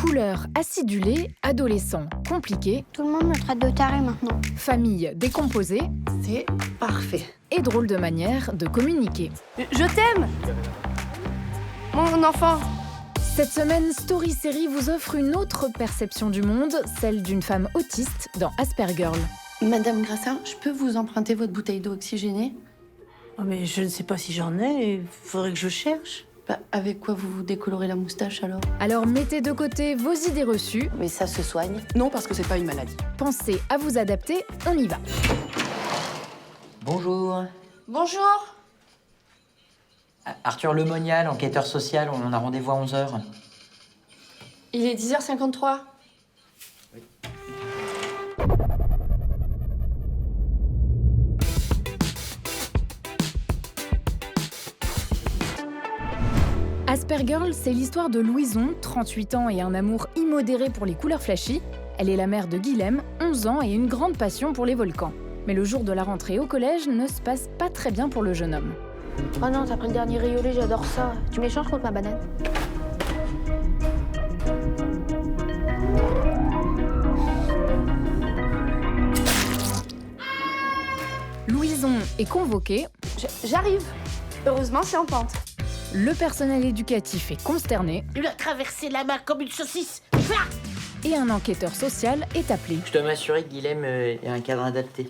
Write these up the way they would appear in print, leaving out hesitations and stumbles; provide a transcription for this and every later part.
Couleurs acidulées, adolescents compliqués, Tout le monde me traite de taré maintenant. famille décomposée C'est parfait. et drôle de manière de communiquer. Je t'aime, mon enfant. Cette semaine, Story Série vous offre une autre perception du monde, celle d'une femme autiste dans Aspergirl. Madame Grassin, je peux vous emprunter votre bouteille d'eau oxygénée? Oh, mais je ne sais pas si j'en ai, il faudrait que je cherche. Bah, avec quoi vous vous décolorez la moustache alors? Alors mettez de côté vos idées reçues, Mais ça se soigne? Non, parce que c'est pas une maladie. pensez à vous adapter, on y va. Bonjour. Bonjour. Arthur Lemonial, enquêteur social, on a rendez-vous à 11h. Il est 10h53. Aspergirl, c'est l'histoire de Louison, 38 ans et un amour immodéré pour les couleurs flashy. Elle est la mère de Guilhem, 11 ans et une grande passion pour les volcans. Mais le jour de la rentrée au collège ne se passe pas très bien pour le jeune homme. Oh non, t'as pris le dernier riolet, j'adore ça. Tu m'échanges contre ma banane? Louison est convoqué, J'arrive. Heureusement, c'est en pente. le personnel éducatif est consterné Il a traversé la main comme une saucisse. et un enquêteur social est appelé. Je dois m'assurer que Guilhem ait un cadre adapté.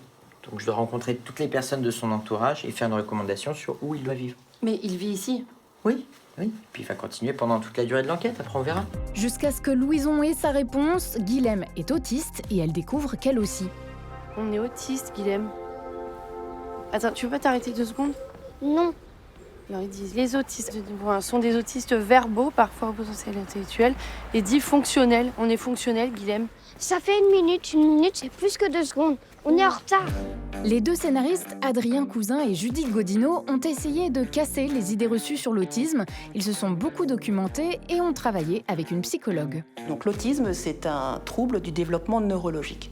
Donc je dois rencontrer toutes les personnes de son entourage et faire une recommandation sur où il doit vivre. Mais il vit ici. Oui. Puis il va continuer pendant toute la durée de l'enquête, après on verra. Jusqu'à ce que Louison ait sa réponse, Guilhem est autiste et elle découvre qu'elle aussi. On est autiste, Guilhem. Attends, tu veux pas t'arrêter 2 secondes? Non. Alors, ils disent les autistes sont des autistes verbaux, parfois potentiels intellectuels, et dits fonctionnels. On est fonctionnel, Guilhem. Ça fait une minute c'est plus que 2 secondes. On est en retard. Les deux scénaristes, Adrien Cousin et Judith Godino, ont essayé de casser les idées reçues sur l'autisme. Ils se sont beaucoup documentés et ont travaillé avec une psychologue. Donc l'autisme, c'est un trouble du développement neurologique.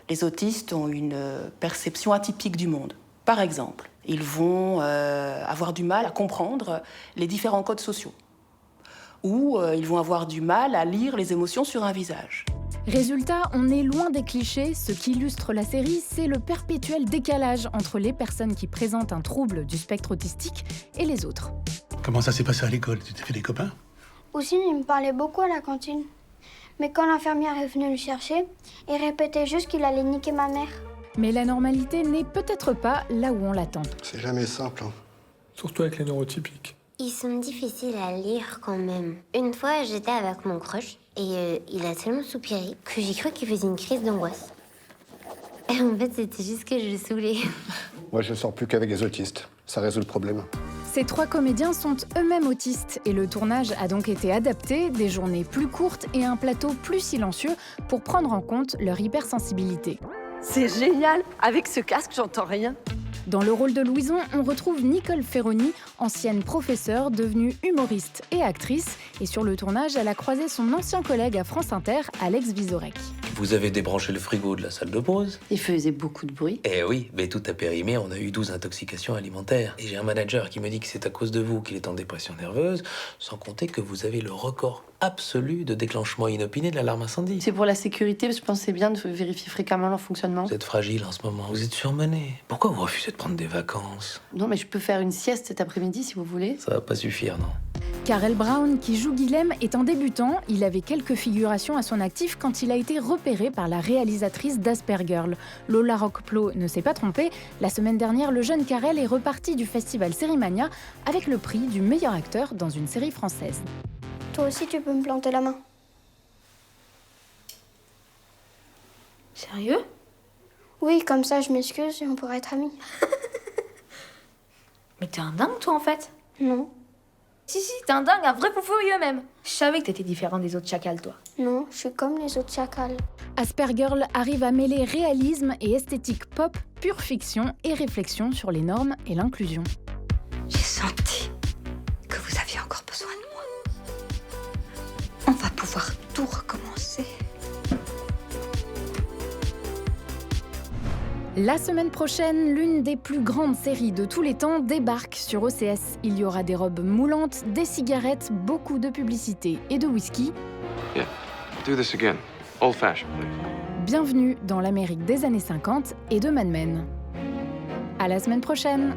Les autistes ont une perception atypique du monde. Par exemple, ils vont avoir du mal à comprendre les différents codes sociaux. Ou ils vont avoir du mal à lire les émotions sur un visage. Résultat, on est loin des clichés. Ce qui illustre la série, c'est le perpétuel décalage entre les personnes qui présentent un trouble du spectre autistique et les autres. Comment ça s'est passé à l'école? Tu t'es fait des copains? Aussi, il me parlait beaucoup à la cantine. Mais quand l'infirmière est venue le chercher, il répétait juste qu'il allait niquer ma mère. Mais la normalité n'est peut-être pas là où on l'attend. C'est jamais simple. Surtout avec les neurotypiques. Ils sont difficiles à lire quand même. Une fois, j'étais avec mon crush et il a tellement soupiré que j'ai cru qu'il faisait une crise d'angoisse. Et en fait, c'était juste que je le saoulais. Moi, je sors plus qu'avec les autistes. Ça résout le problème. Ces 3 comédiens sont eux-mêmes autistes et le tournage a donc été adapté, des journées plus courtes et un plateau plus silencieux pour prendre en compte leur hypersensibilité. C'est génial. Avec ce casque, j'entends rien. Dans le rôle de Louison, on retrouve Nicole Ferroni, ancienne professeure devenue humoriste et actrice. Et sur le tournage, elle a croisé son ancien collègue à France Inter, Alex Vizorek. Vous avez débranché le frigo de la salle de pause? Il faisait beaucoup de bruit. Eh oui, mais tout a périmé, on a eu 12 intoxications alimentaires. Et j'ai un manager qui me dit que c'est à cause de vous qu'il est en dépression nerveuse, sans compter que vous avez le record absolu de déclenchement inopiné de l'alarme incendie. C'est pour la sécurité, parce que je pense que c'est bien de vérifier fréquemment leur fonctionnement. Vous êtes fragile en ce moment, vous êtes surmené. Pourquoi vous refusez de prendre des vacances? Non, mais je peux faire une sieste cet après-midi si vous voulez. Ça va pas suffire, non? Karel Brown, qui joue Guilhem, est un débutant. Il avait quelques figurations à son actif quand il a été repéré par la réalisatrice d'Aspergirl. Lola Roqueplo ne s'est pas trompée. La semaine dernière, le jeune Karel est reparti du festival Sérimania avec le prix du meilleur acteur dans une série française. Toi aussi, tu peux me planter la main. Sérieux? Oui, comme ça, je m'excuse et on pourra être amis. Mais t'es un dingue, toi, en fait. Non. Si, t'es un dingue, un vrai fou furieux, même. Je savais que t'étais différent des autres chacals, toi. Non, je suis comme les autres chacals. Aspergirl arrive à mêler réalisme et esthétique pop, pure fiction et réflexion sur les normes et l'inclusion. J'ai senti que vous aviez encore besoin de moi. On va pouvoir tout recommencer. La semaine prochaine, l'une des plus grandes séries de tous les temps débarque sur OCS. Il y aura des robes moulantes, des cigarettes, beaucoup de publicité et de whisky. Yeah. Do this again. Old fashioned, please. Bienvenue dans l'Amérique des années 50 et de Mad Men. À la semaine prochaine!